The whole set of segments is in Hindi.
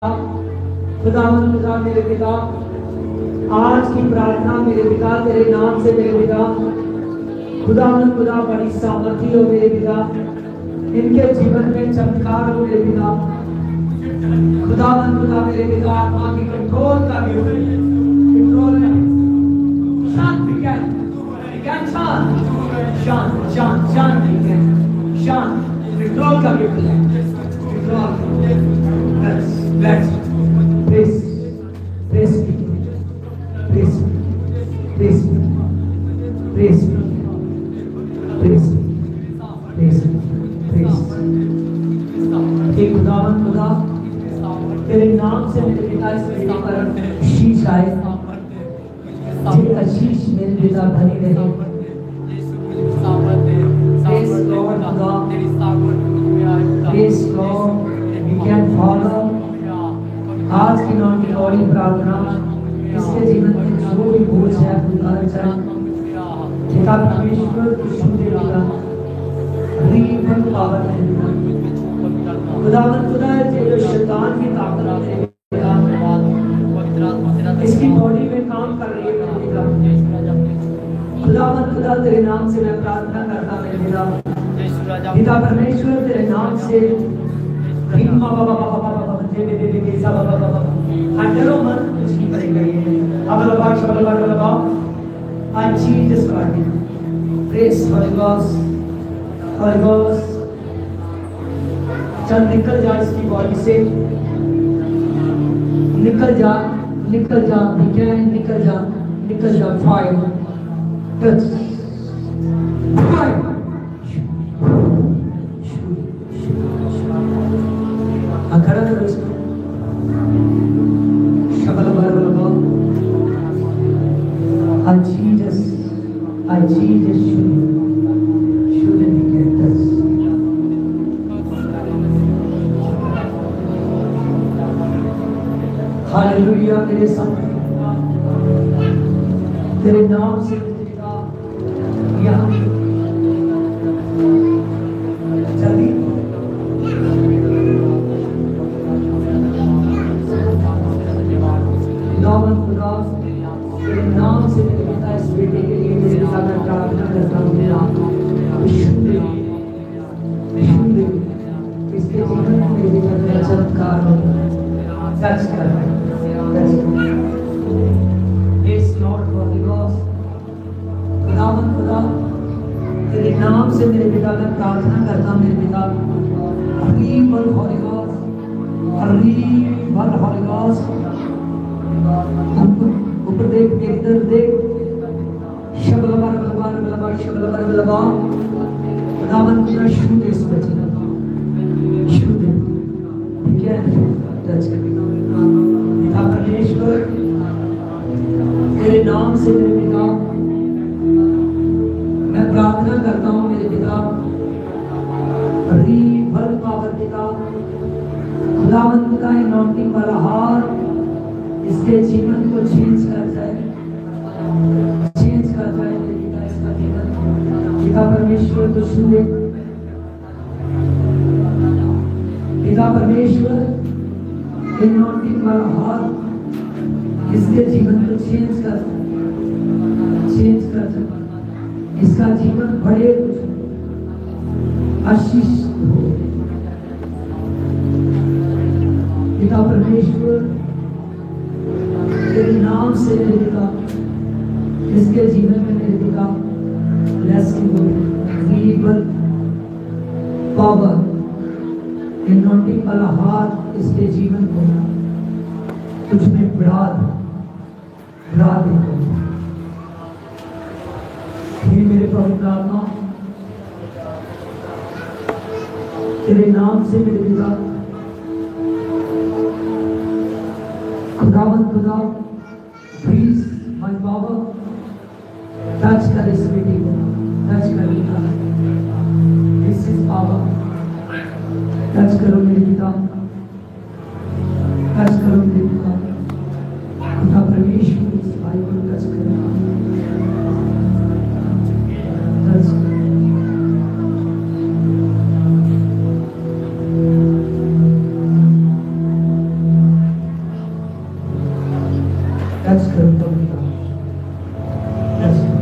खुदावन खुदा मेरे पिता, आज की प्रार्थना मेरे पिता तेरे नाम से मेरे पिता, खुदावन खुदा बड़ी सामर्थी हो मेरे पिता, इनके जीवन में चमत्कार हो मेरे पिता। खुदावन खुदा मेरे पिता, आत्मा की कंट्रोल का भी कंट्रोल में शांत विज्ञान शांत शांत शांत शांत विज्ञान शांत कंट्रोल का भी control. Let's praise, praise, praise, praise, praise, praise, praise, praise। हे खुदावन खुदा, तेरे नाम से मेरे पिता इस बेटे पर शीश आए, तेरी आशीष मेरे पिता भरी रहे। Praise Lord खुदा, praise Lord, we can follow आज की नॉन की बड़ी प्रार्थना, इसके जीवन में जो भी बोझ है उतार जाए। पिता परमेश्वर की शुद्ध होगा, रीवन पावर देगा। खुदावन खुदा जो शैतान की ताकत है इसकी बॉडी में काम कर रही है। खुदावन खुदा तेरे नाम से मैं प्रार्थना करता मेरे पिता, पिता परमेश्वर तेरे नाम से अंडरों मन कुछ नहीं करेगा ये। अब लगा शब्द लगा I cheat this body. Praise Holy Ghost, Holy Ghost। चल निकल जा इसकी बॉडी से, निकल जा, निकल जा, निकल जा, निकल जा। फाइव टच फाइव खड़ा करो इसको। शबल बरबल I Jesus shouldn't get this। Hallelujah. मेरे सामने तेरे नाम से यहाँ जल्दी तेरे नाम से मेरे पिता इस बेटे के लिए मेरे पिता मैं प्रार्थना करता हूँ। इसके जीवन में मेरे जीवन में चमत्कार हो, टच कर खुदावन खुदा तेरे नाम से मेरे पिता मैं प्रार्थना करता हूँ। मेरे पिता हरीबल हॉली गॉस्ट ऊपर देख, मेरी तरफ देख। शबलबार बलबार बलबार शबलबार बलबार खुदावन खुदा शुद्ध इस बच्चे शुद्ध, ठीक है? टच कर पिता परमेश्वर तेरे नाम से मेरे पिता मैं प्रार्थना करता हूँ। मेरे पिता रीबल पावर पिता, खुदावन खुदा अनॉइंटिंग वाला हाथ इसके जीवन को चेंज कर जाए, चेंज कर जाए मेरे पिता इसका जीवन। पिता परमेश्वर तो सुने, पिता परमेश्वर अनॉइंटिंग वाला हाथ इसके जीवन को चेंज कर जाए, इसका जीवन बड़े आशीष हो। पिता परमेश्वर तेरे नाम से मेरे पिता इसके जीवन में मेरे पिता ब्लेसिंग हो, रीबल पावर अनॉइंटिंग वाला हाथ इसके जीवन को कुछ में बढ़ा दे। हे मेरे पवित्र आत्मा तेरे नाम से मेरे पिता खुदावन खुदा प्लीज माय पावर टच कर इस बेटी को, टच कर पिता, दिस इज पावर। टच करो मेरे पिता, टच करो मेरे पिता, खुदा परमेश्वर इस भाई को टच करो, टच टच करो प्रभु का, टच करो।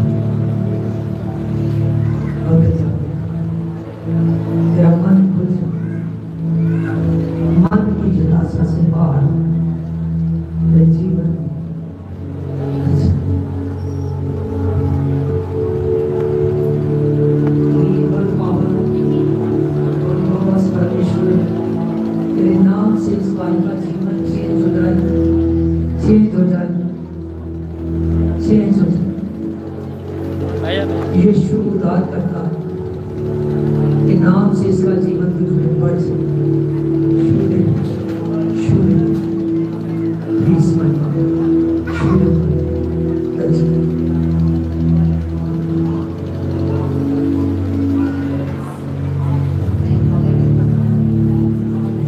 तेरा मन खुल जाए, मन की जिज्ञासा से बाहर तेरे जीवन परमेश्वर तेरे नाम से इस भाई का जीवन चेंज हो जाए, चेंज हो जाए, चेंज हो जाए। यीशु उद्धार करता है के नाम से इसका जीवन तुझ में बढ़ जाए। Please my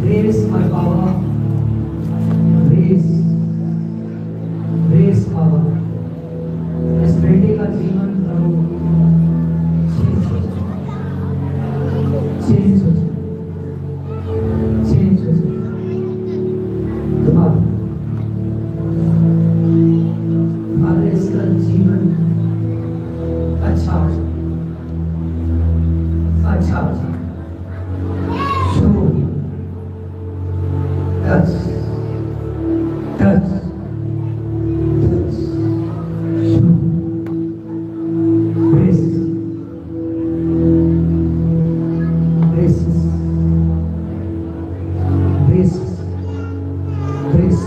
grace my power, grace, grace power, इस बेटे का जीवन प्रभु चेंज हो जाए, चेंज हो जाए। तुम्हारे इसका जीवन अच्छा हो जाए, अच्छा हो जाए। Touch, touch, touch, show, grace, grace, grace, grace,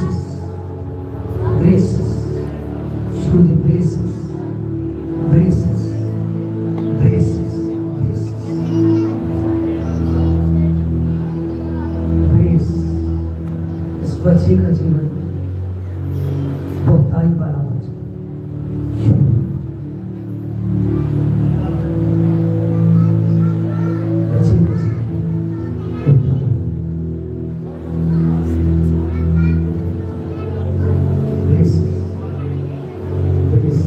grace, show the grace, grace, grace, grace, इस बच्चे का जीवन बहुताई वाला हो जाए। बच्चे का जीवन grace, grace,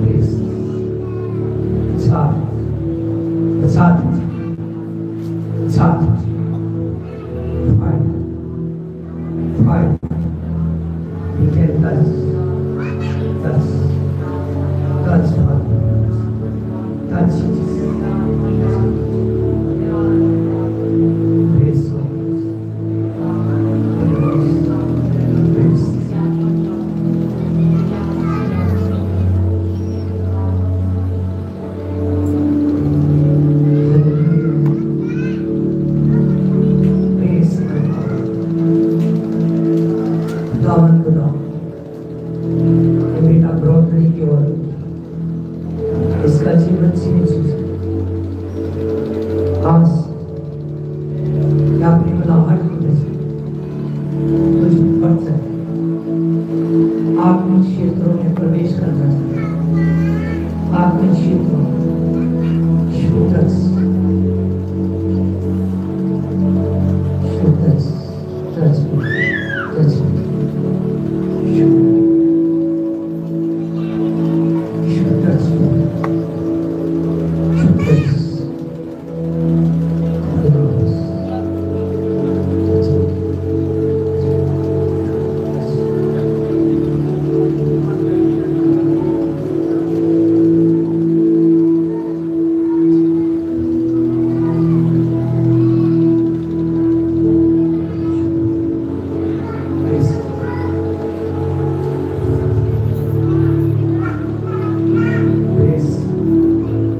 grace, साथ, साथ, साथ, five. You can touch, touch, touch, touch. Grace, grace. दामन को दाओ, बेटा ब्रॉडली की ओर इसका जीवन चेंज हो जाए। आज या अपनी बुलाहट की वजह से कुछ बढ़ जाए, आत्मिक क्षेत्रों में प्रवेश करना चाहिए, आत्मिक क्षेत्रों में shooters, shooters, touch, touch,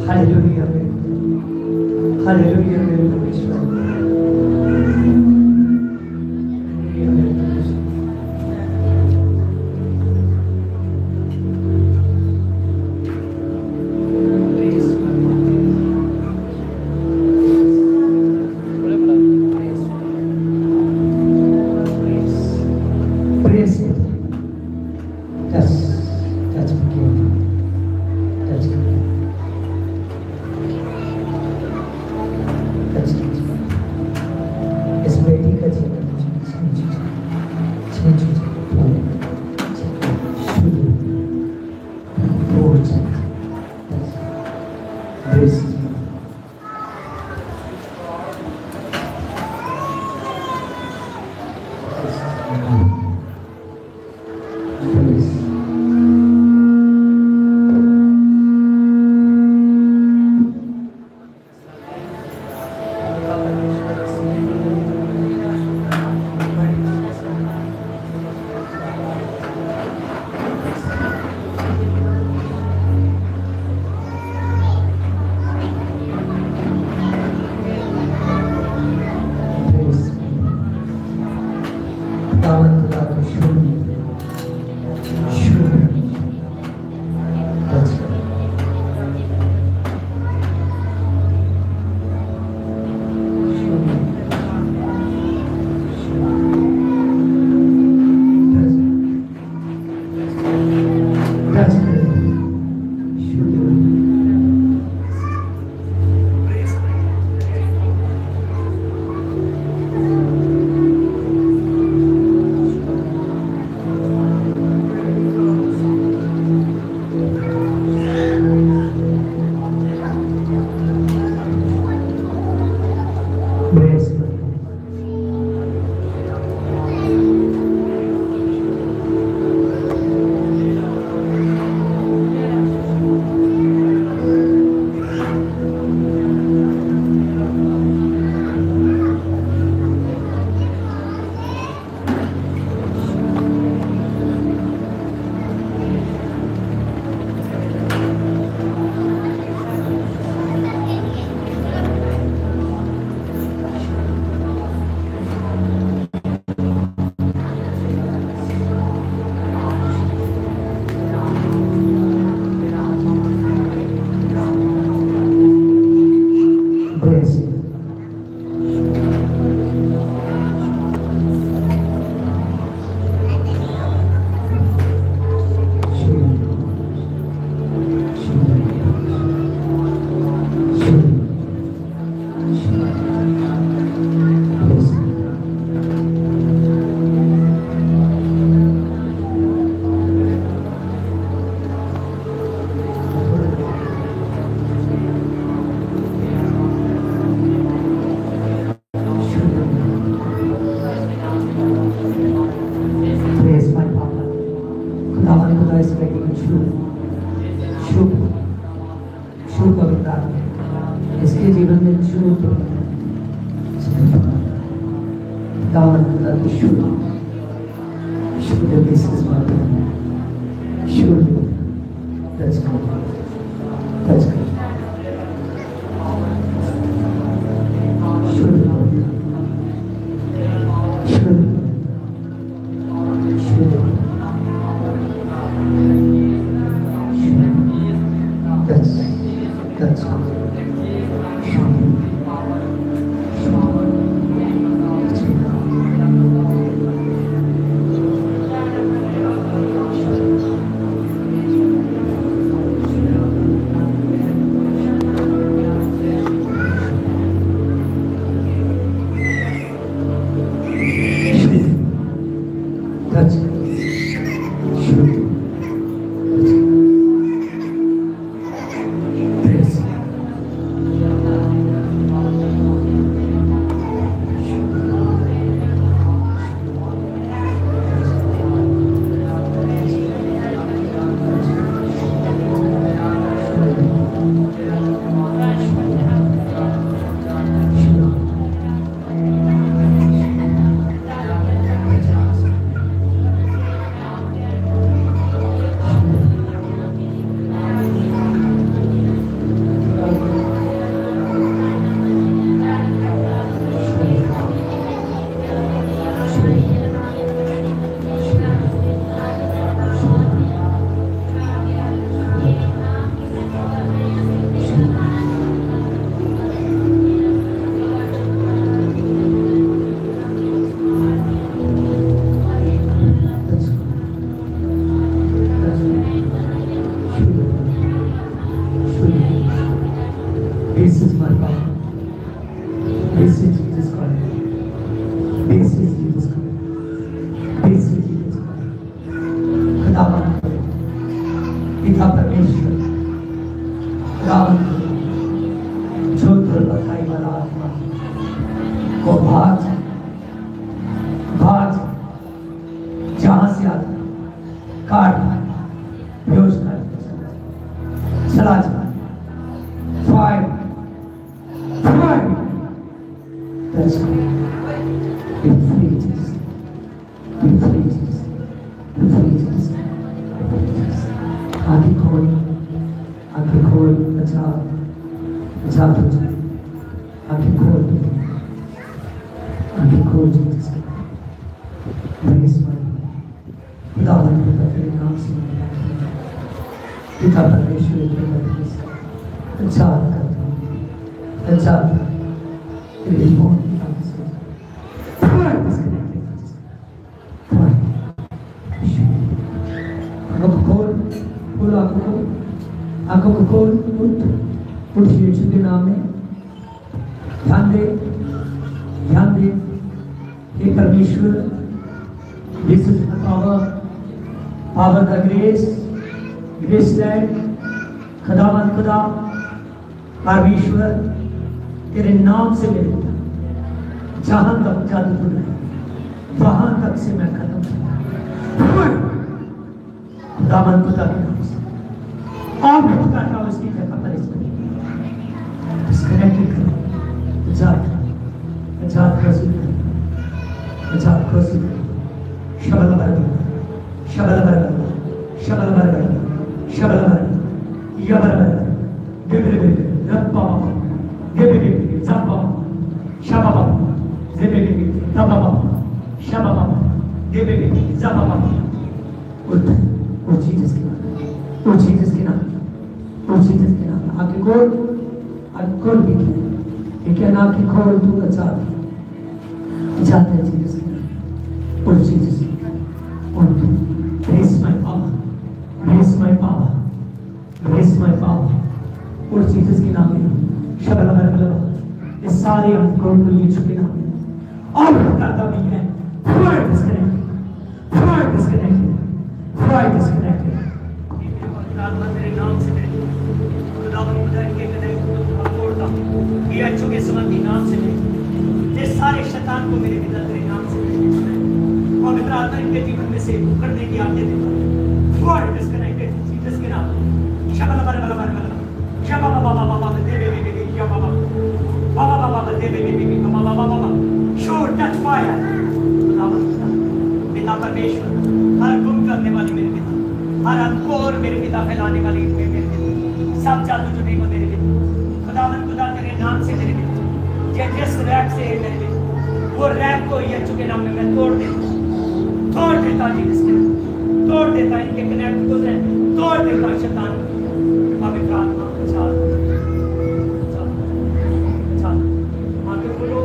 hallelujah में, हालेलुया में परमेश्वर, हालेलुया में परमेश्वर। Praise Him. Touch, touch me, touch me. इस बेटी का जीवन खुदावन खुदा को शुरू शुरू टच करो इसके जीवन में शुरू This is my power. This is Jesus Christ. This is Jesus Christ. This is Jesus Christ. खुदावन पिता परमेश्वर खुदावन जो दुर्लताई वाला आत्मा को भाग जहां से आता काट बेहोश कर चला जा Five. That's right. Be free, Jesus. Be free, Jesus. Be free, Jesus. आंखें खोल अच्छा तो जाए आंखें खोल Jesus. पिता परमेश्वर अच्छा अच्छा आंखों को खोल, उठ यीशु के नाम में ध्यान दे हे परमेश्वर, this is power the grace land. खुदावंद खुदा परमेश्वर, तेरे नाम से मेरे जहां तक जादू तुझ है वहां तक से मैं खत्म खुदावंद खुदा के नाम से और करता हूं इसकी जगह पर डिस्कनेक्टेड कर आजाद शबल खोल तू आजाद है जीसस के नाम। और जीसस और तू raise my power और जीसस के नाम में शबल ये सारे अंकों को यीशु के नाम में और करता भी है disconnected तेरे नाम से के संबंधी नाम से ये सारे शैतान को मेरे पिता तेरे नाम से और मैं प्रार्थना इनके जीवन में से उखड़ने की आज्ञा देता हूं। गॉड डिस्कनेक्टेड जीसस के नाम शबल शो टच फायर पिता परमेश्वर, हर गुम करने वाली मेरे पिता, हर अंकोर मेरे पिता फैलाने वाली मेरे पिता, सब जादू जुड़ने को मेरे पिता खुदावंद खुदा तेरे नाम से मेरे पिता, जिस रैप से मेरे पिता वो रैप को यीशु के नाम में मैं तोड़ देता जीसस के नाम, तोड़ देता इनके कनेक्ट को तोड़ देता शैतान पवित्र आत्मा चल आगे बोलो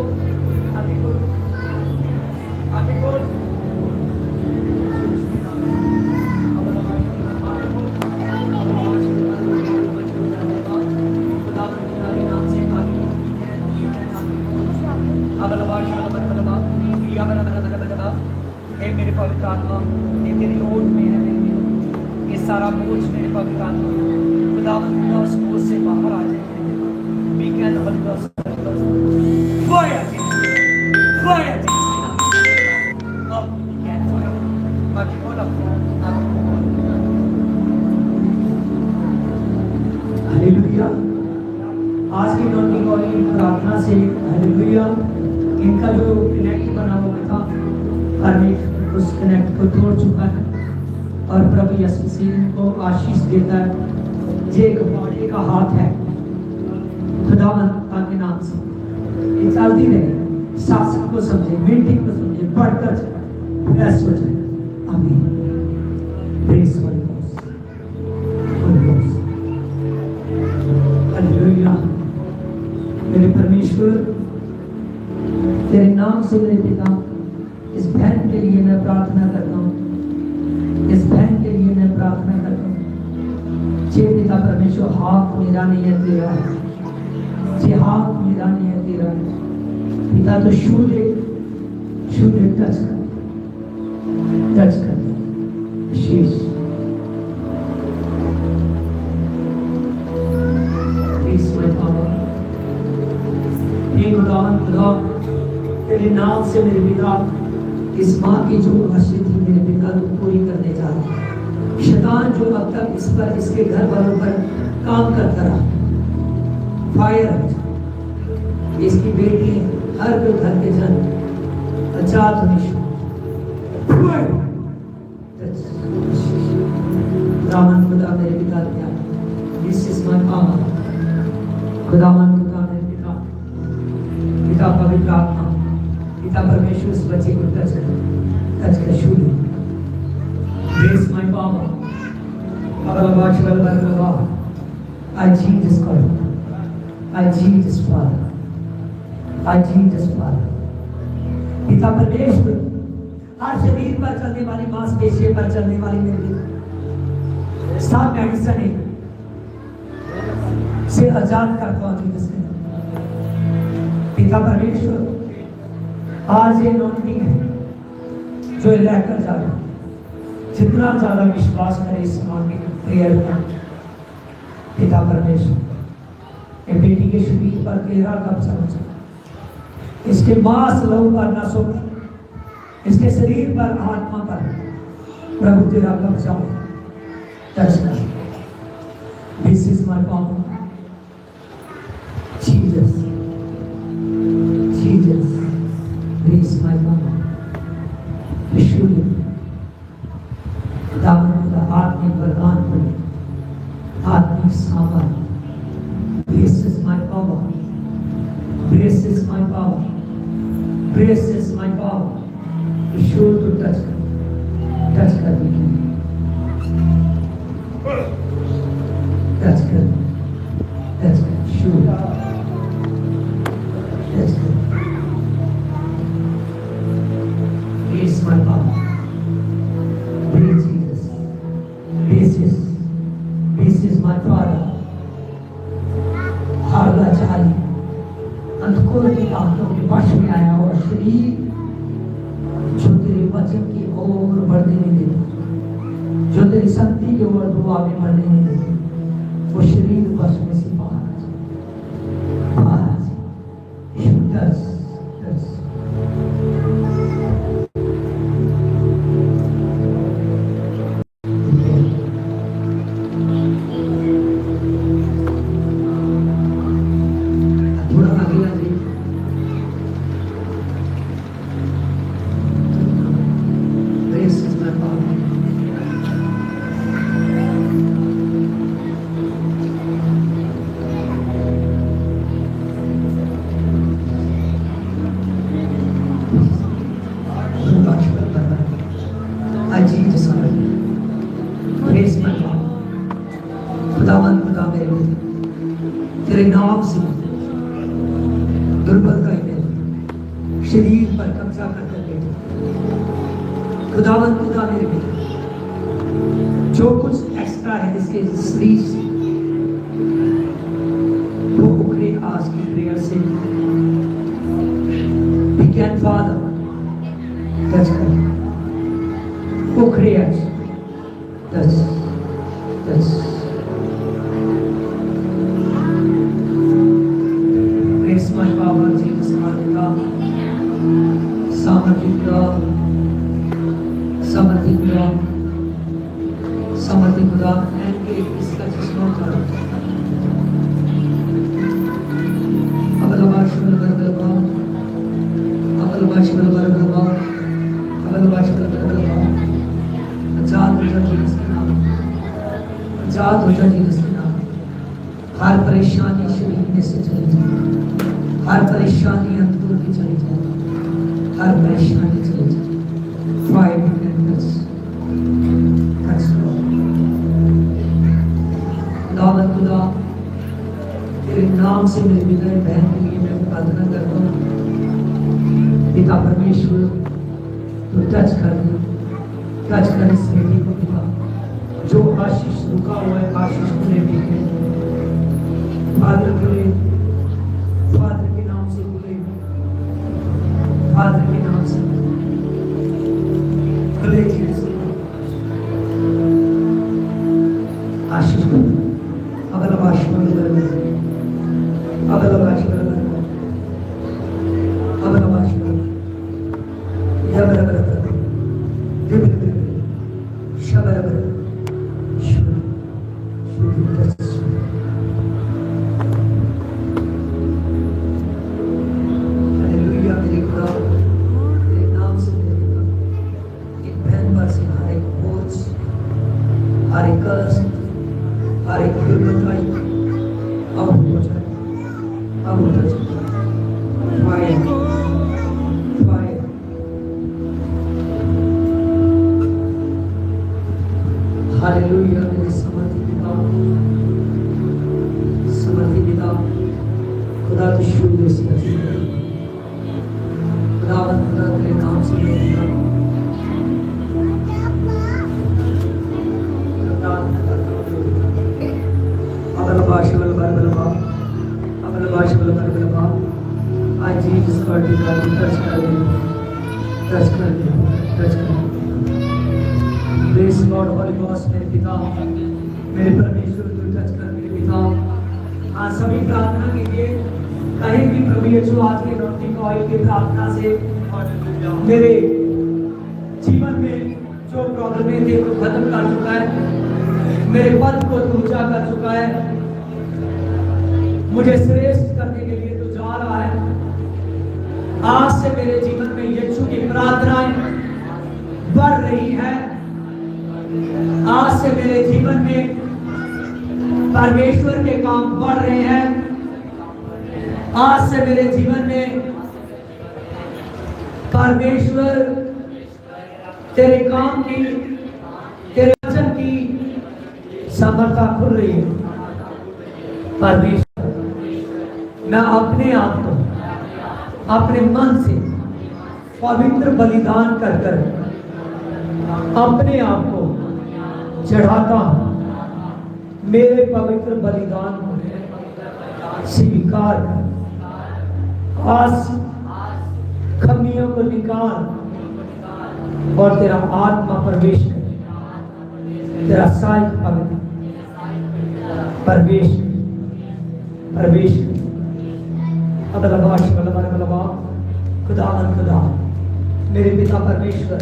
मेरे पवित्र आत्मा ये तेरी ओट में है मेरे पिता, ये सारा बोझ मेरे पवित्र आत्मा खुदावंद खुदा उस बोझ से बाहर आ जाए वी कैन हालेलुया। आज की नौनी और प्रार्थना से हालेलुया इनका जो कनेक्ट बना हुआ था परमेश्वर उस कनेक्ट को तोड़ चुका है और प्रभु यीशु मसीह को आशीष देता है। ये एक बॉडी का हाथ है खुदावंद के नाम से ये चलती रहे, शासन को समझे, मीटिंग को समझे, बढ़कर प्रेस हो जाए। आमीन। Praise Holi ghost hallelujah. मेरे परमेश्वर तेरे नाम से मेरे पिता इस बहन के लिए मैं प्रार्थना करता हूँ, इस बहन के लिए मैं प्रार्थना करता हूँ। जे पिता परमेश्वर हाथ मेरा नहीं है तेरा है, जे हाथ मेरा नहीं है तेरा है पिता, तो छू ले टच कर शीश खुदा तेरे नाम से मेरे पिता इस माँ की जो आशीष थी मेरे पिता तो पूरी करने जा रहा है। शैतान जो अब तक इस पर इसके घर वालों पर काम करता रहा, फायर इसकी बेटी हर कोई घर के जन आजाद खुदावन खुदा मेरे पिता क्या दिस इज माय पावर खुदावन खुदा मेरे पिता पवित्र आत्मा पिता परमेश्वर इस बच्चे को टच कर छू ले। Grace my power I Jesus God. I Jesus Father. I Jesus Father. पिता परमेश्वर हर शरीर पर चलने वाली मांसपेशियों पर चलने वाली मेरी सब मेडिसिन से आजाद करता हूँ जीसस ने। पिता परमेश्वर आज ये नॉटिंग है जो लेकर जा रहा है, जितना ज्यादा विश्वास करे इस नॉटिंग प्रेयर में, पिता परमेश्वर ये बेटी के शरीर पर तेरा कब्जा हो जाए, इसके मांस लहू पर नसों पर, इसके शरीर पर आत्मा पर प्रभु तेरा कब्जा हो। टच कर। This is my power Jesus, Jesus this is my power विशुद्ध दामन का आत्मिक वरदान मिले, आत्मिक सामर्थ्य। This is my power. Grace is my power. Grace is my power. Be sure to touch her. Touch her. Touch her. Touch her. Sure. Touch her. Grace is my power. Praise Jesus. This is my Father. हारला चाली अंधकों की ताकतों के वश में आया और शरीर जो तेरे वचन की ओर बढ़ने नहीं देता, जो तेरी शक्ति की ओर दुआ में बढ़ने नहीं देता, वो शरीर वश में से बाहर आ जाए। तेरे नाम से दुर्बलता में शरीर पर कब्जा करके बैठे खुदावन खुदा मेरे बेटे, जो कुछ एक्स्ट्रा है इसके शरीर से वो उखड़े आज की प्रेयर से। विज्ञान फादर टच कर उखड़े आज टच टच समर्थी खुदा के इसका चश्मा उतारो। अबलवाश बलबलबा अबलवाश बलबलबा अबलवाश बलबलबा आजाद हो जा जीसस के नाम, आजाद हो जा जीसस के नाम। हर परेशानी शरीर में से चली जाए, हर परेशानी अंदर की चली जाए, हर परेशानी चली जाए। फाइट खुदा तेरे नाम से मेरे विनय बहन के लिए मैं प्रार्थना करता हूँ। पिता परमेश्वर तो टच कर दे, टच कर इस बेटी को पिता, जो आशीष रुका हुआ है आशीष पूरे बेटे फादर के नाम से खुले, फादर के नाम से खुले आशीष अबलवाश अबलवाश अबलवाश यबरबर दिबल शबरबर शुभ हालेलुया। मेरे खुदा तेरे नाम से मेरे खुदा एक बहन पर से हर एक बोझ, हर एक कर्ज, हर एक दुर्गतवाई अब हो जाए, अब हो जाए। Fire fire hallelujah. मेरे समझ यीशु मसीह खुदावंद तेरे नाम से आज जीसस बॉडी का टच कर दे प्रेज गॉड होली गॉस्ट मेरे पिता मेरे परमेश्वर तू टच कर मेरे पिता आज सभी प्रार्थना कीजिए कहीं भी प्रभु यीशु आज के नौकरी को ऑयल की प्रार्थना से मेरे जीवन में जो प्रॉब्लम थे वो खत्म कर चुका है मेरे पद को ऊंचा कर चुका है मुझे श्रेष्ठ करने के लिए तू जा रहा है आज से मेरे जीवन में यीशु की प्रार्थनाएं बढ़ रही है आज से मेरे जीवन में परमेश्वर के काम बढ़ रहे हैं आज से मेरे जीवन में परमेश्वर तेरे काम की तेरे वचन की समर्था खुल रही है परमेश्वर मैं अपने आप को अपने मन से पवित्र बलिदान कर कर अपने आप को चढ़ाता हूं मेरे पवित्र बलिदान को स्वीकार कर आज खमियों को निकाल और तेरा आत्मा प्रवेश कर तेरा साइक पवित्र प्रवेश खुदा मेरे पिता परमेश्वर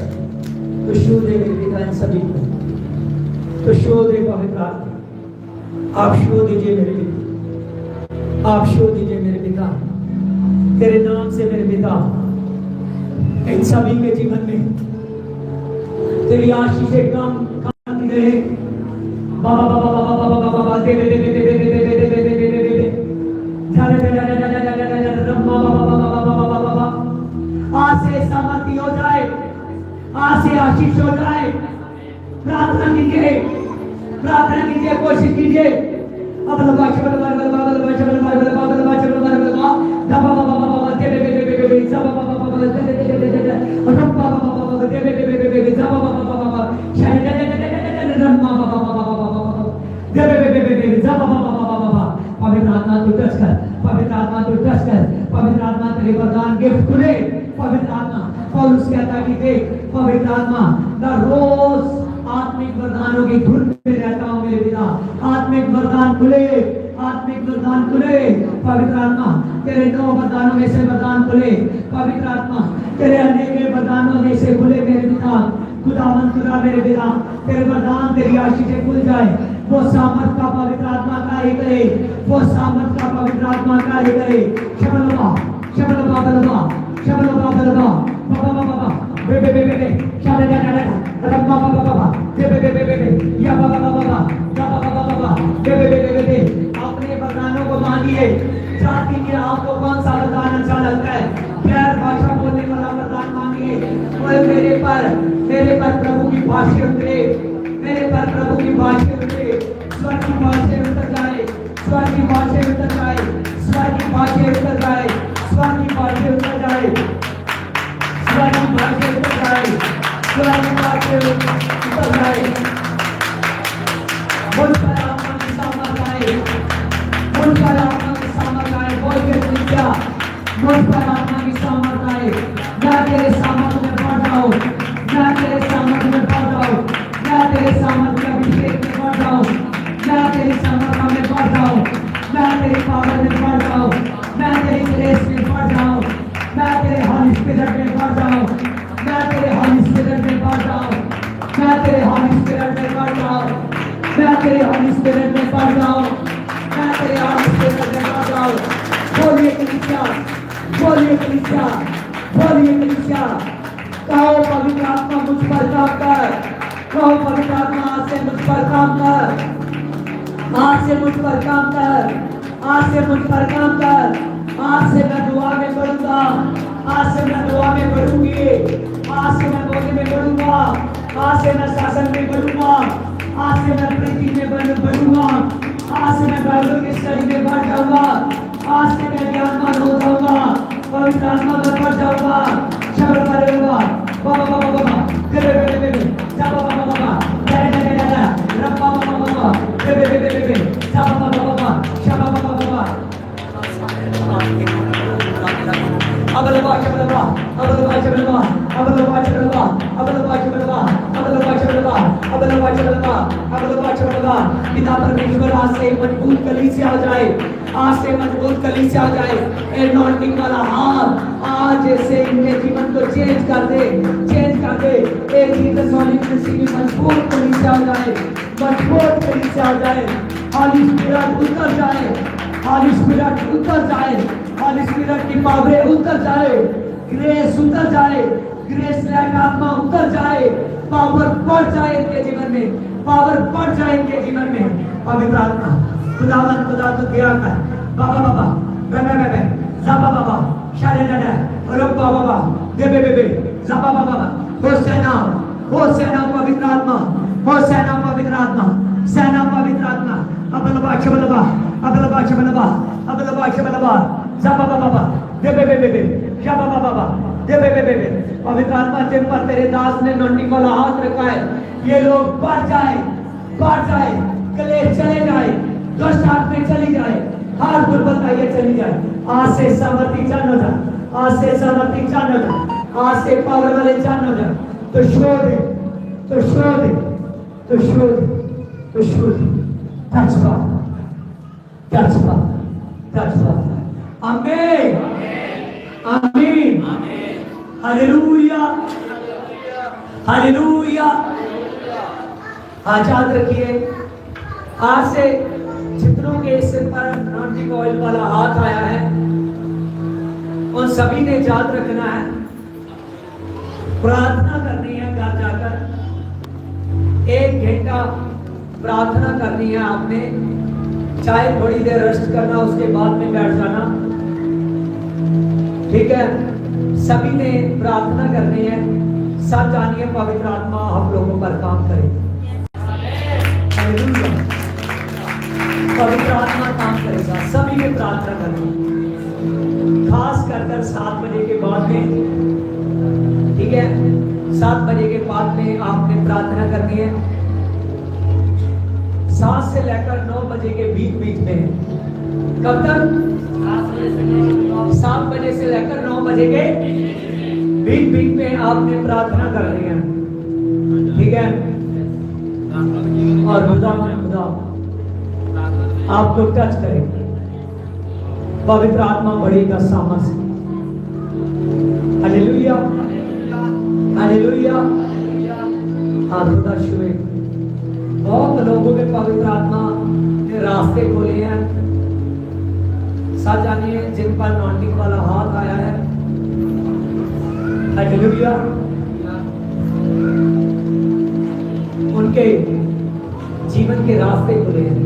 तो शो दे मेरे पिता इन सभी को तो शो दे पवित्र आत्मा आप शो दीजिए मेरे पिता आप शो दीजिए मेरे पिता तेरे नाम से मेरे पिता इन सभी के जीवन में तेरी आशीषें कम रहे बाबा बाबा बाबा बाबा बाबा बाबा दे दे दे दे दे दे दे दे दे दे दे आज से समर्थी हो जाए आज से आशीष हो जाए प्रार्थना कीजिए कोशिश कीजिए पवित्र आत्मा तू टच कर पवित्र आत्मा तू टच कर पवित्र आत्मा तेरे वरदान गिफ्ट खुले पवित्र आत्मा पौलुस कहता कि देख पवित्र आत्मा मैं रोज आत्मिक वरदानों की धुन में रहता हूँ मेरे पिता आत्मिक वरदान खुले पवित्र आत्मा तेरे 9 वरदानों में से वरदान खुले पवित्र आत्मा तेरे अनेक वरदानों में से खुले मेरे पिता खुदावंद खुदा मेरे पिता तेरे वरदान तेरी आशीषें खुल जाए वो सामर्थ का पवित्र आत्मा कार्य करे वो सामर्थ का पवित्र आत्मा कार्य करे शबलबा बाबा बाबा बे शादा रब्बा बाबा बे या बाबा बे अपने वरदानों को मांगिए जाति के आपको कौन सा वरदान अच्छा लगता है प्यार भाषा बोलने वाला वरदान मांगिए मेरे पर प्रभु की भाषा उतरे मेरे पर प्रभु की भाषा उतरे स्वर्ग की भाषा उतर जाए स्वर्ग की भाषा उतर जाए स्वर्ग की भाषा उतर जाए स्वर्ग की भाषा उतर जाए स्वर्ग की भाषा उतर जाए स्वर्ग की भाषा उतर जाए मुझ पर आत्मा की सामर्थ आए मुझ पर आत्मा की सामर्थ आए बोल के क्या मुझ पर आत्मा की सामर्थ आए मैं तेरे सामर्थ में बढ़ जाऊं मैं तेरे सामर्थ में बढ़ जाऊं मैं तेरे सामर्थ के अभिषेक में बढ़ जाऊं मैं तेरी सामर्थ में बढ़ जाऊं मैं तेरी पावर में बढ़ जाऊं मैं तेरी ग्रेस में बढ़ जाऊं मैं तेरे होली स्पिरिट में बढ़ जाऊं मैं तेरे होली स्पिरिट में बढ़ जाऊं मैं तेरे होली स्पिरिट में बढ़ जाऊं मैं तेरे होली स्पिरिट में बढ़ जाऊं मैं तेरे होली स्पिरिट में बढ़ जाऊं बोलिए कलीसिया कहो पवित्र आत्मा मुझ पर काम कर कहो पवित्र आत्मा आज से मुझ पर काम कर आज से मुझ पर काम कर आज से मुझ पर काम कर आज से मैं दुआ में बढ़ूंगा आज से मैं दुआ में बढ़ूंगी आज से मैं बोलने में बढ़ूंगा आज से मैं शासन में बढ़ूंगा आज से मैं प्रीति में बढ़ूंगा आज से मैं बाइबल की स्टडी में बढ़ जाऊंगा आज से मैं ज्ञानवान हो जाऊंगा, पवित्र आत्मा में भर जाऊंगा। शब्द करेगा बाबा बाबा बाबा बे बे बे बे जा बाबा बाबा बाबा जा जा जा जा रब बाबा बाबा बाबा बे बे बे बे जा बाबा बाबा बाबा शब्द बाबा बाबा अबलवा शब्दवा अबलवा शब्दवा अबलवा शब्दवा अबलवा शब्दवा अबलवा शब्दवा अबलवा शब्दवा अबलवा शब्दवा। पिता परमेश्वर आज से मजबूत कलीसिया हो जाए, आज से मजबूत कलीसिया हो जाए। एनॉइंटिंग वाला हाथ आज से इनके जीवन को चेंज कर दे, चेंज कर दे। एक जीसस वाली मसीह की मजबूत कलीसिया हो जाए, मजबूत कलीसिया हो जाए। होली स्पिरिट उतर जाए, होली स्पिरिट उतर जाए, होली स्पिरिट की पावरें उतर जाए, ग्रेस उतर जाए, ग्रेस लाइक आत्मा उतर जाए, पावर बढ़ जाए इनके जीवन में, पावर बढ़ जाए इनके जीवन में। पवित्र आत्मा खुदावन खुदा तो दया कर बाबा बाबा बे बे बे जाबा बाबा शारे दादा रब्बा बाबा दे बे बे बे जाबा बाबा होसेना होसेना पवित्र आत्मा, होसेना पवित्र आत्मा, सेना पवित्र आत्मा। अबलबा शबलबा अबलबा शबलबा अबलबा शबलबा जाबा बाबा दे बे बे बे जाबा बाबा दे बे बे बे। पवित्र आत्मा जिन पर तेरे दास ने नोटिंग वाला हाथ रखा है, ये लोग बढ़ जाए, बढ़ जाए, कलेश चले जाए, दुष्ट आत्माएं चली जाए, हर दुर्बलता ये चली जाए। आज से सामर्थ्य जान हो जाए, आज से सामर्थ्य जान हो जाए, आज से पावर वाले जान हो जाए। तो शोध तो शोध तो शोध तो शोध touch God, touch God, touch God. आमीन आमीन हालेलुया हालेलुया। आज याद रखिए, आज से जितनों के सिर पर अनॉइंटिंग ऑयल वाला हाथ आया है उन सभी ने याद रखना है, प्रार्थना करनी है। घर जाकर 1 घंटा प्रार्थना करनी है आपने, चाहे थोड़ी देर रेस्ट करना, उसके बाद में बैठ जाना, ठीक है। सभी ने प्रार्थना करनी है। सब जानिए पवित्र आत्मा हम लोगों पर काम करे, पवित्र आत्मा काम करेगा। सभी ने प्रार्थना करनी, खास कर 7 बजे के बाद में, ठीक है। 7 बजे के बाद में आपने प्रार्थना करनी है। 7 से लेकर 9 बजे के बीच में, कब तक? 7 बजे से लेकर 9 बजे के बीच में आपने प्रार्थना करनी है, ठीक है। और खुदा आपको टच करेगा, पवित्र आत्मा बढ़ेगा सामर्थ। Hallelujah hallelujah. हाँ खुदा शुक्र, बहुत लोगों के पवित्र आत्मा ने रास्ते खोले हैं। साथ जानिए जिन पर अनॉइंटिंग वाला हाथ आया है, हालेलुया, उनके जीवन के रास्ते खुले हैं।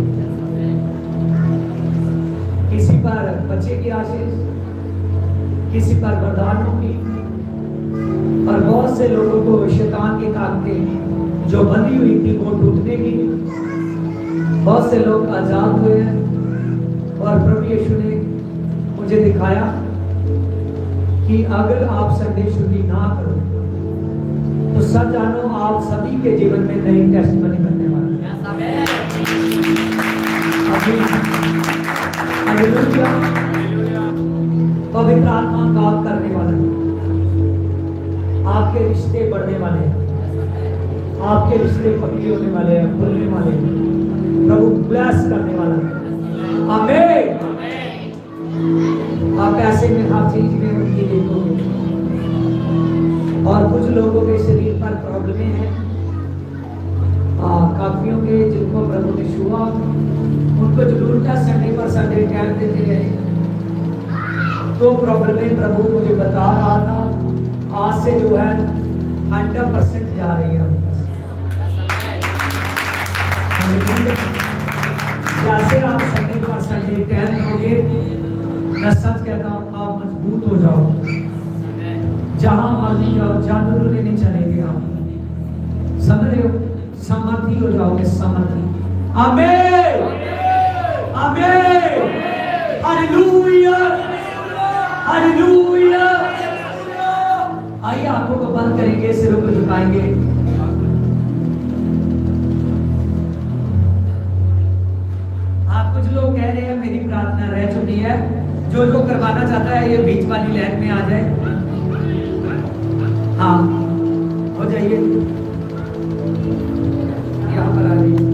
किसी पर बच्चे की आशीष, किसी पर वरदानों की, और बहुत से लोगों को शैतान की ताकतें जो बंधी हुई थी वो टूटने की। बहुत से लोग आजाद हुए हैं। और प्रभु यीशु ने मुझे दिखाया कि अगर आप संडे छुट्टी ना करो तो सब जानो आप सभी के जीवन में नई टेस्टमनी बनने वाली है। पवित्र आत्मा काम करने वाला है, आपके रिश्ते बढ़ने वाले हैं, आपके रिश्ते पक्के होने वाले हैं, खुलने वाले हैं, प्रभु ब्लेस करने वाला है। आमीन। आप ऐसे में हर चीज में उनकी देखोगे। और कुछ लोगों के शरीर पर प्रॉब्लमें हैं, काफियों के जिनको प्रभु ने छुआ उनको जरूर क्या संडे पर संडे टाइम देते रहे। तो प्रॉब्लमें प्रभु मुझे बता रहा था आज से जो है 100% जा रही है। जैसे आप संडे पर संडे टाइम दोगे, मैं सच कहता हूँ आप मजबूत हो जाओ, जहां मर्जी जाओ, जानवर लेने चलेंगे आप, समझ रहे हो, समर्थी हो जाओगे, समर्थी। आमीन आमीन हालेलुया, हालेलुया। आइए आंखों को बंद करेंगे, सिरों को झुकाएंगे। आप कुछ लोग कह रहे हैं मेरी प्रार्थना रह चुकी है, जो जो करवाना चाहता है ये बीच वाली लाइन में आ जाए। हाँ, हो जाइए, यहाँ पर आ जाइए।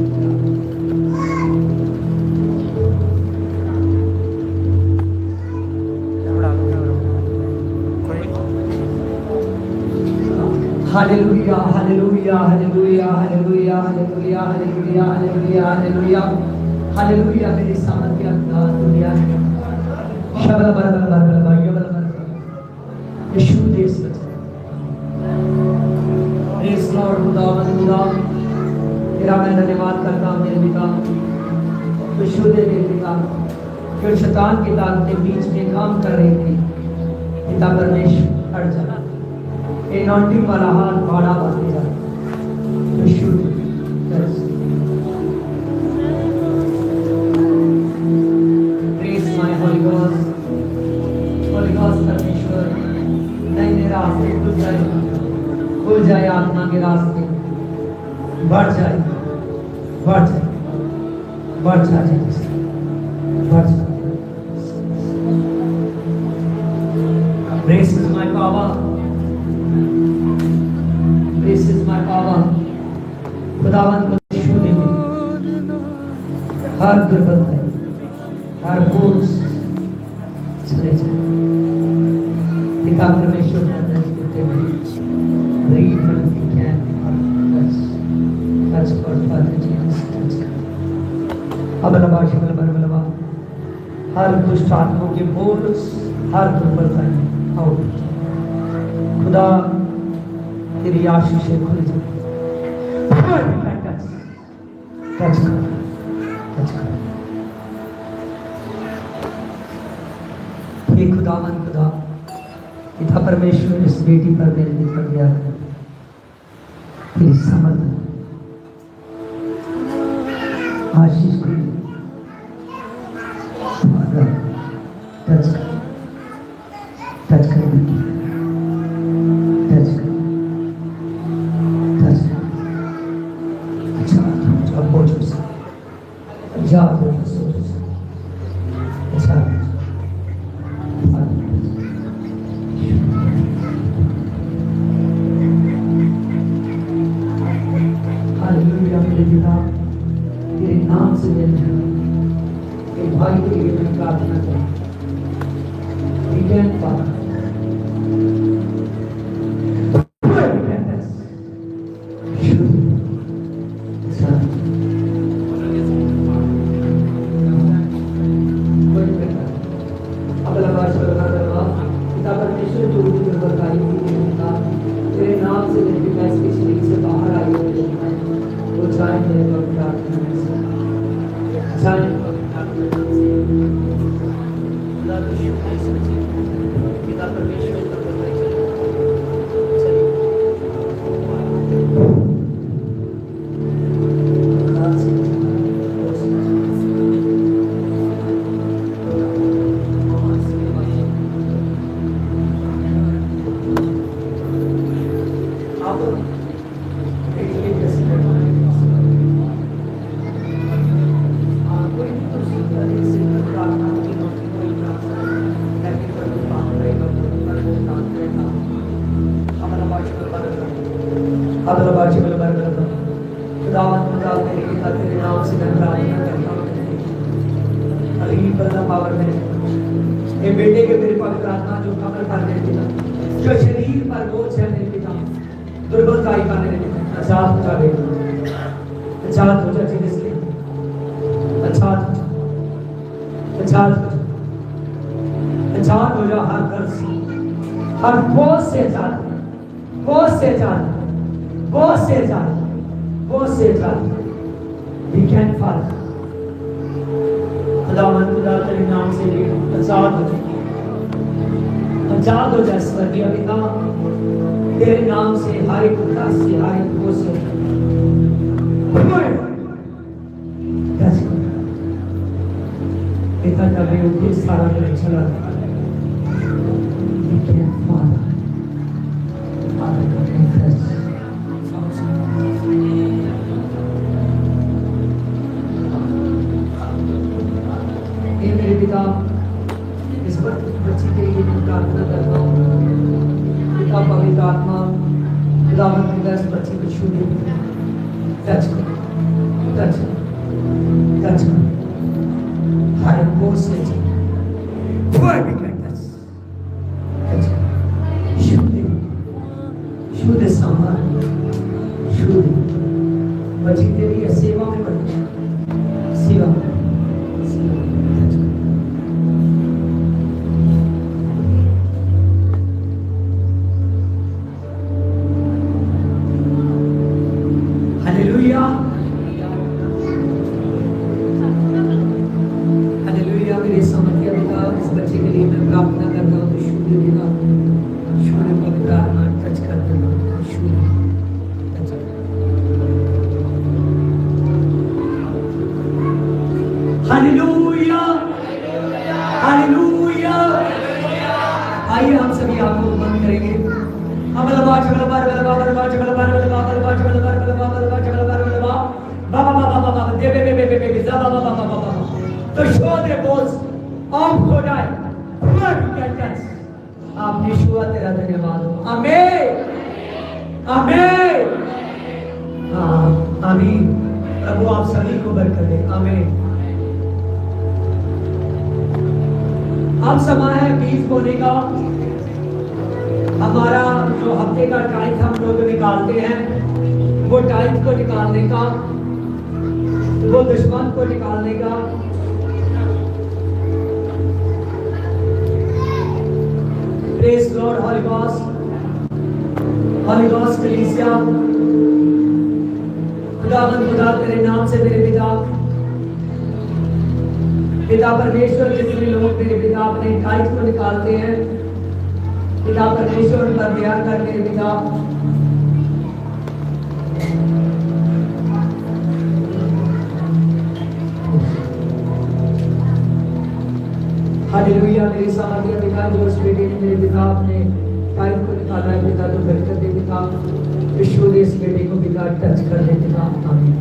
Hallelujah, hallelujah, hallelujah, hallelujah, hallelujah, hallelujah, hallelujah, hallelujah, hallelujah. मेरी सामर्थ के अंदर दुनिया है। शबल बल बल बल बल बल बल बल। यीशु देश बचा। Praise Lord. खुदावंद खुदा, तेरा मैं धन्यवाद करता हूँ मेरे पिता, यीशु दे मेरे पिता, जो शैतान की ताकतें बीच में काम कर रही थी, पिता परमेश्वर हट जा। एनॉइंटिंग वाला हाथ बाड़ा बांधे जा। Yeshu praise my holy ghost. Holy ghost परमेश्वर नए नए रास्ते खुल जाए आत्मा के रास्ते, बढ़ जाए, बढ़ जाए, बढ़ जाए, बढ़ जाए। Praise is my power. This is my power. खुदावंद को यीशु ने हर दुर्बलता, हर बोझ चले जाए। पिता परमेश्वर का दर्शन देते हुए breathe when you can, touch God, Father Jesus, touch God। अब लबाशी बलबा हर दुष्ट आत्माओं के बोझ, हर दुर्बलता आउट। खुदा तेरी आशीषें खुल जाए। टच कर, टच कर। हे खुदावन खुदा, पिता परमेश्वर इस बेटी पर मेरे निकल गया है, तेरी समर्थ आशीष को टच कर, टच कर बेटी, टच कर, टच कर। अच्छा पहुंचो से जा, पहुंचो से अच्छा। हालेलुया। मेरे पिता तेरे नाम से एक भाई के लिए मैं प्रार्थना करूं। तेरे नाम से मेरे पिता इसके शरीर से बाहर आई वो जाए मेरे प्रार्थना जाए। पिता परमेश्वर बेटे के मेरे पवित्र आत्मा जो कमर कर मेरे पिता, जो शरीर पर बोझ है मेरे पिता, दुर्बलताई का मेरे पिता, आजाद हो जा बेटा, आजाद हो जा जीसस के, आजाद हो जा, आजाद हो जा, आजाद हो जा। हर कर्ज से, हर बोझ से आजाद, बोझ से आजाद, बोझ से आजाद, बोझ से आजाद। We can fall। खुदावंद खुदा तेरे नाम से आजाद हो जा, आजाद हो जा स्वर्गीय पिता, तेरे नाम से हर एक उदास से, हर एक बोझ से पिता का वो खुद सारा दिन चला जाता है। मेरे पिता, इस बच्ची के लिए प्रार्थना करता हूँ। पिता पवित्र आत्मा खुदावंद पिता इस बच्ची को छू दे, टच करो, टच करो, टच करो। हर कोर्स से कोई भी टच शुद्ध संभाल, शुद्ध बच्ची तेरी है, सेवा में बढ़, सेवा में हालेलुया, हालेलुया। आइए हम सभी आंखों को बंद करेंगे। तो शो दे बोस ऑफ हो जाए, आपने शुआ तेरा धन्यवाद हो। आमीन, आमीन, आमीन। प्रभु आप सभी को बरकत दे। आमीन। अब समय है बीज बोने का। हमारा जो हफ्ते का टाइम हम लोग निकालते हैं, वो टाइम को निकालने का, वो दुश्मन को निकालने का, praise Lord, Holi ghost, holy ghost कलीसिया। खुदावंद खुदा तेरे नाम से मेरे पिता, पिता परमेश्वर, जितने लोग मेरे पिता अपने टाइम को निकालते हैं, पिता परमेश्वर पर ध्यान कर मेरे पिता, हालेलुया। मेरे सामर्थ्य पिता, जो उस बेटे ने मेरे पिता अपने टाइम को निकाला है पिता, तो बरकत दे पिता, विश्व दे इस बेटे को पिता, टच कर दे पिता। आमीन।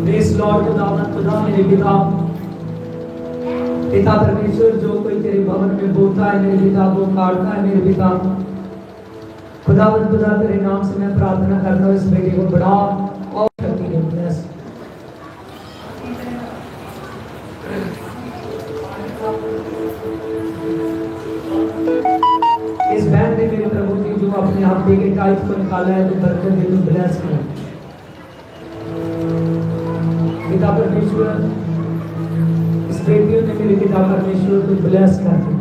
प्रेज लॉर्ड, खुदावंद खुदा मेरे पिता, पिता परमेश्वर, जो कोई तेरे भवन में बोलता है मेरे पिता, वो काटता है मेरे पिता। खुदावंद खुदा तेरे नाम से मैं प्रार्थना करता हूँ, इस बेटे को बढ़ा और शक्ति दे। इस बहन ने मेरे प्रभु जी जो अपने हफ्ते के टाइप को निकाला है, तो बरकत दे, तो ब्लेस कर पिता परमेश्वर। इस बेटियों ने मेरे पिता परमेश्वर को ब्लेस कर दे,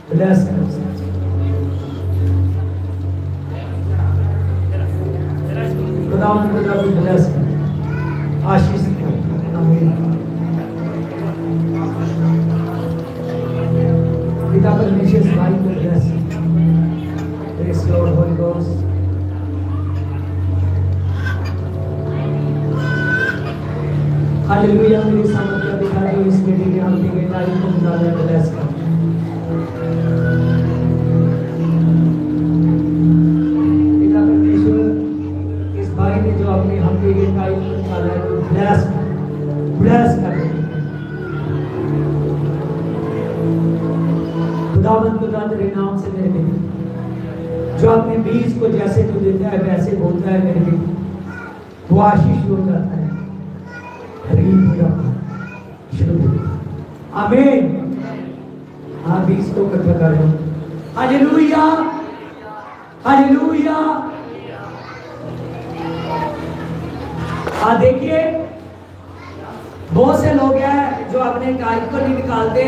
ब्लेस कर। खुदावंद खुदा को ब्लेस कर, आशीष दे। आमीन। पिता परमेश्वर इस भाई को ब्लेस कर। Praise Lord, Holi ghost. Hallelujah. मेरे सामने पिता, जो इस बेटे के हफ्ते के तारीख को निकाला है, ब्लेस कर। पिता परमेश्वर, इस भाई ने जो अपने हफ्ते के तारीख को निकाला है, तो ब्लेस कर, ब्लेस कर। खुदावंद खुदा तेरे नाम से मेरे बेटे, जो अपने बीज को जैसे तू देता है वैसे बोलता है मेरे बेटे, वो आशीष हो जाता है, आमीन। आप बीज को इकट्ठा कर लो। Hallelujah, hallelujah. देखिए, बहुत से लोग हैं जो अपने टाइम को नहीं निकालते,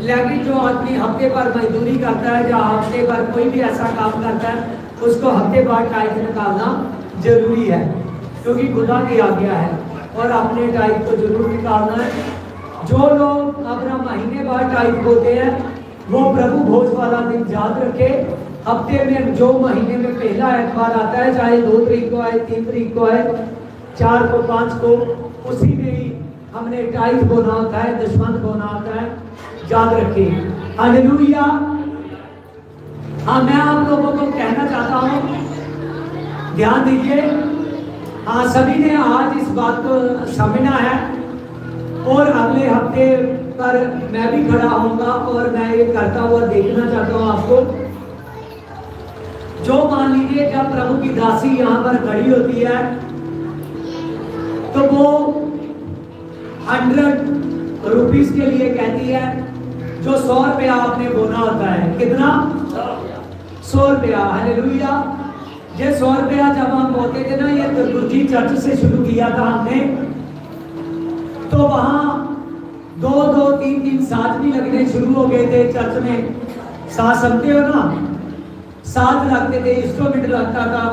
लेकिन जो आदमी हफ्ते भर मजदूरी करता है या हफ्ते भर कोई भी ऐसा काम करता है, उसको हफ्ते भर टाइम निकालना जरूरी है, क्योंकि खुदा की आज्ञा है, और अपने टाइम को जरूर निकालना है। जो लोग अपना महीने भर टाइम होते हैं, वो प्रभु भोज वाला दिन याद रखे। हफ्ते में जो महीने में पहला एतवार आता है, चाहे 2 तारीख को आए, 3 तारीख को आए, 4 को, 5 को, उसी में ही हमने टाइट बोना होता है, दशमंत बोना होता है, याद रखिए। हालेलुया। हाँ, मैं आप लोगों को कहना चाहता हूँ, ध्यान दीजिए। हाँ, सभी ने आज इस बात को समझना है और अगले हफ्ते पर मैं भी खड़ा होऊंगा और मैं ये करता हुआ देखना चाहता हूँ आपको। जो मान लीजिए जब प्रभु की दासी यहाँ पर खड़ी होती है तो वो 100 रुपीस के लिए कहती है, जो 100 रुपया आपने बोना होता है। कितना? 100 रुपया। हालेलुया। ये 100 रुपया जब हम बोलते थे ना, ये दुर्गी चर्च से शुरू किया था हमने, तो वहां 2-2, 3-3 साथ भी लगने शुरू हो गए थे चर्च में। साथ समझते हो ना, साथ लगते थे, इंस्ट्रूमेंट लगता था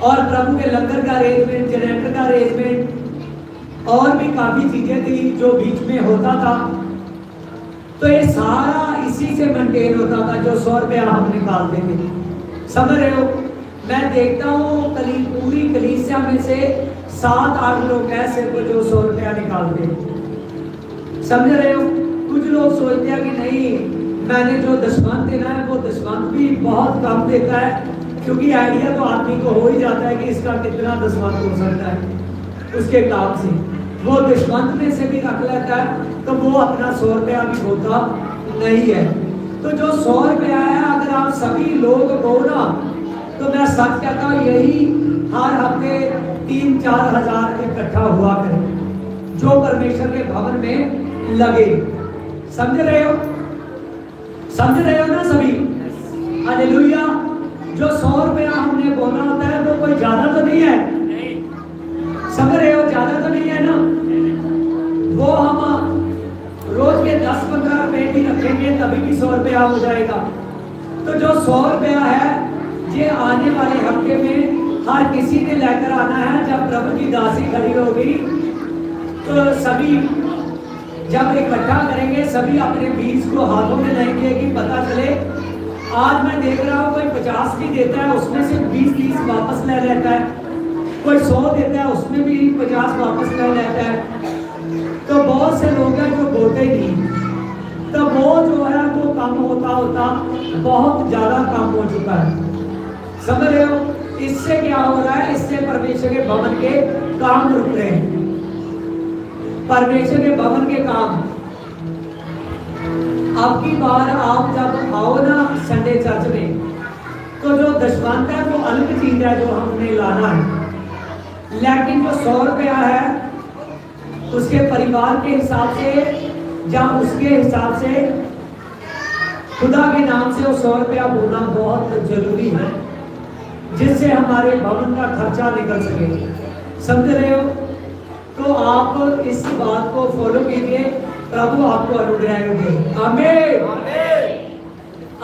और प्रभु के लंगर का अरेंजमेंट, जनरेटर का अरेंजमेंट और भी काफी चीजें थी जो बीच में होता था। तो ये सारा इसी से मेंटेन होता था, जो 100 रुपया हम निकालते थे। समझ रहे हो? मैं देखता हूँ पूरी कलीसिया में से 7-8 लोग ऐसे जो 100 रुपया निकालते हैं। समझ रहे हो? कुछ लोग सोचते हैं कि नहीं, मैंने जो दशमंत देना है वो दशमंत भी बहुत कम देता है, क्योंकि आइडिया तो आदमी को हो ही जाता है कि इसका कितना दशमंत हो सकता है उसके काम से। वो दशमंत में से भी रख लेता है, तो वो अपना 100 रुपया भी होता नहीं है। तो जो 100 रुपया है, अगर आप सभी लोग हो ना, तो मैं सच कहता हूँ यही हर हफ्ते 3-4 हजार इकट्ठा हुआ करें, जो परमेश्वर के भवन में लगे। समझ रहे हो? समझ रहे हो ना सभी? हालेलुया। जो 100 रुपया हमने बोला होता है वो कोई ज्यादा तो नहीं है। समझ रहे हो? ज्यादा तो नहीं है ना। वो हम रोज के 10-15 रुपए भी रखेंगे तभी भी 100 रुपया हो जाएगा। तो जो 100 रुपया है, ये आने वाले हफ्ते में हर किसी ने लेकर आना है। जब प्रभु की दासी खड़ी होगी तो सभी जब इकट्ठा करेंगे, सभी अपने बीज को हाथों में लेंगे कि पता चले। आज मैं देख रहा हूँ कोई 50 भी देता है, उसमें से 20-30 वापस ले लेता है। कोई 100 देता है, उसमें भी 50 वापस ले लेता है। तो बहुत से लोग हैं जो बोलते नहीं, तो वो जो है वो कम होता होता बहुत ज्यादा कम हो चुका है। समझ रहे हो? इससे क्या हो रहा है? इससे परमेश्वर के भवन के काम रुक रहे हैं। परमेश्वर के भवन के काम। अब की बार आप जब आओ ना संडे चर्च में, तो जो दशमंत है वो अलग चीज है जो हमने लाना है। लेकिन जो 100 रुपया है उसके परिवार के हिसाब से या उसके हिसाब से खुदा के नाम से वो 100 रुपया बोलना बहुत जरूरी है, जिससे हमारे भवन का खर्चा निकल सके। समझ रहे हो? तो आप इस बात को फॉलो कीजिए, प्रभु आपको अनुग्रह दे। आमीन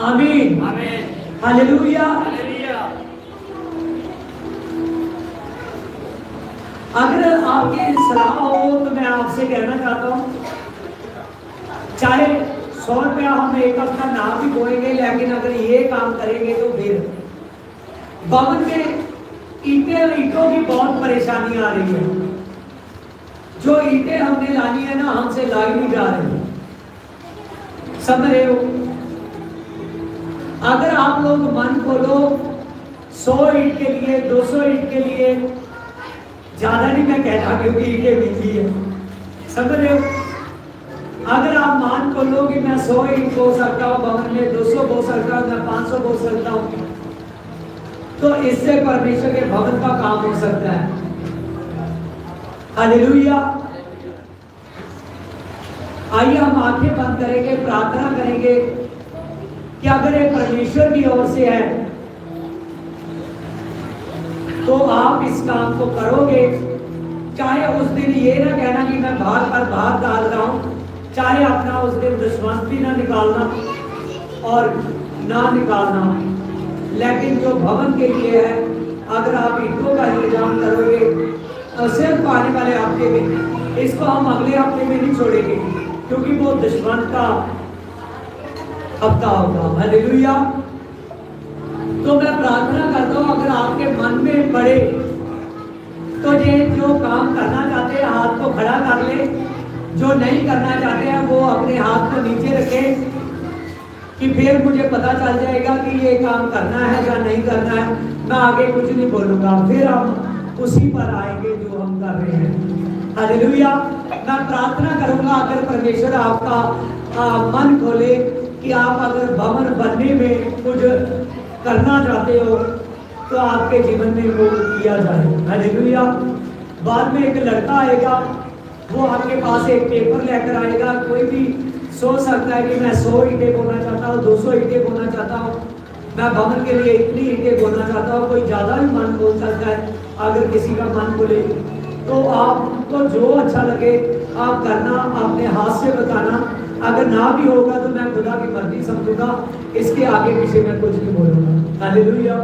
आमीन आमीन। हालेलुया। अगर आपकी सलाह हो तो मैं आपसे कहना चाहता हूँ, चाहे 100 रुपया हम एक हफ्ता ना भी बोएंगे, लेकिन अगर ये काम करेंगे तो फिर भवन में ईंटों की बहुत परेशानी आ रही है। जो ईंटें हमने लानी है ना, हमसे लाई नहीं जा रही। समझ रहे हो? अगर आप लोग मन खोलो 100 ईंट के लिए, 200 ईंट के लिए, ज्यादा नहीं मैं कहता क्योंकि ईंटें बिजली है। समझ रहे हो? अगर आप मान खोलो कि मैं 100 ईंट बो सकता हूँ भवन में, 200 बो सकता हूँ, मैं 500 बो सकता हूँ, तो इससे परमेश्वर के भवन का काम हो सकता है। हालेलुया। आइए हम आंखें बंद करेंगे, प्रार्थना करेंगे कि अगर ये परमेश्वर की ओर से है तो आप इस काम को करोगे। चाहे उस दिन ये ना कहना कि मैं बाहर पर बाहर डाल रहा हूं, चाहे अपना उस दिन दशमंत भी ना निकालना और ना निकालना, लेकिन जो भवन के लिए है, अगर आप ईंटों का इंतजाम करोगे सिर्फ आने वाले हफ्ते में, इसको हम अगले हफ्ते में नहीं छोड़ेंगे क्योंकि वो दशमंत का हफ्ता होगा। हालेलुया। तो मैं प्रार्थना करता हूँ, अगर आपके मन में पड़े तो ये जो काम करना चाहते हैं हाथ हाथ को खड़ा कर ले, जो नहीं करना चाहते हैं वो अपने हाथ को नीचे रखे, कि फिर मुझे पता चल जाएगा कि ये काम करना है या नहीं करना है, मैं आगे कुछ नहीं बोलूंगा, फिर हम उसी पर आएंगे जो हम कर रहे हैं। हालेलुया। मैं प्रार्थना करूंगा अगर परमेश्वर आपका मन खोले कि आप अगर भवन बनने में कुछ करना चाहते हो तो आपके जीवन में वो किया जाए। हालेलुया। बाद में एक लड़का आएगा, वो आपके पास एक पेपर लेकर आएगा। कोई भी सोच सकता है कि मैं 100 ईंटें बोना चाहता हूँ, 200 ईंटें बोना चाहता हूँ, मैं भवन के लिए इतनी ईंटें बोना चाहता हूँ। कोई ज़्यादा भी मन बोल सकता है। अगर किसी का मन बोले तो आपको जो अच्छा लगे आप करना, अपने हाथ से बताना। अगर ना भी होगा तो मैं खुदा की मर्जी समझूंगा, इसके आगे पीछे मैं कुछ नहीं बोलूंगा। हालेलुया।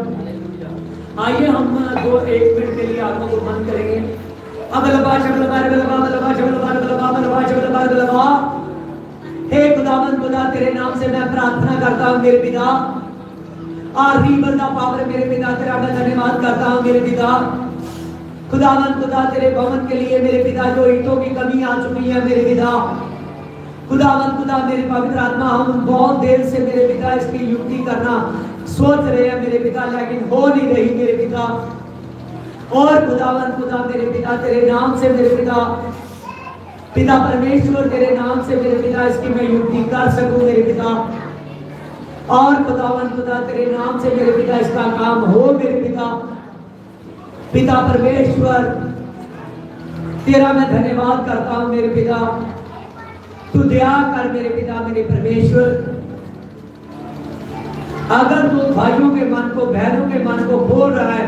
आइए हम 1 मिनट के लिए आत्मा को बंद करेंगे। हे खुदावंद खुदा, तेरे नाम से मैं प्रार्थना करता हूँ मेरे पिता। आखिरी बंदा पावर मेरे पिता, तेरा मैं धन्यवाद करता हूँ मेरे पिता। खुदावंद खुदा, तेरे भवन के लिए मेरे पिता जो ईंटों की कमी आ चुकी है मेरे पिता, खुदावंद खुदा मेरे पवित्र आत्मा, हम बहुत देर से मेरे पिता इसकी युक्ति करना सोच रहे हैं मेरे पिता, लेकिन हो नहीं रही मेरे पिता। और खुदावंद खुदा मेरे पिता, तेरे नाम से मेरे पिता, पिता परमेश्वर, तेरे नाम से मेरे पिता इसकी मैं युक्ति कर सकूं मेरे पिता। और खुदावंद खुदा, तेरे नाम से मेरे पिता इसका काम हो मेरे पिता। पिता परमेश्वर, तेरा मैं धन्यवाद करता हूं मेरे पिता। तू दया कर मेरे पिता, मेरे परमेश्वर। अगर तू भाइयों के मन को, बहनों के मन को खोल रहा है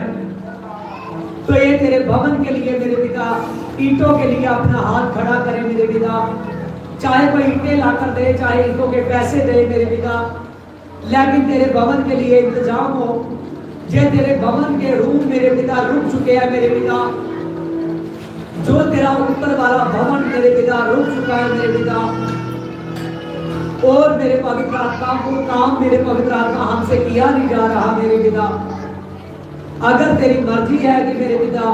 तो ये तेरे भवन के लिए मेरे पिता, ईंटों के लिए अपना हाथ खड़ा करे मेरे पिता। चाहे कोई ईंटें लाकर दे, चाहे ईंटों के पैसे दे मेरे पिता, लेकिन तेरे भवन के लिए इंतजाम हो। जे तेरे भवन के रूम मेरे पिता रुक चुके हैं मेरे पिता, जो तेरा ऊपर वाला भवन मेरे पिता रुक चुका है मेरे पिता। और मेरे पवित्र आत्मा को काम मेरे पवित्र आत्मा हमसे किया नहीं जा रहा मेरे पिता। अगर तेरी मर्जी है कि मेरे पिता,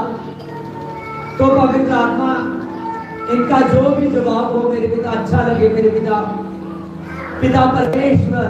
तो पवित्र आत्मा इनका जो भी जवाब हो मेरे पिता अच्छा लगे मेरे पिता। पिता परमेश्वर,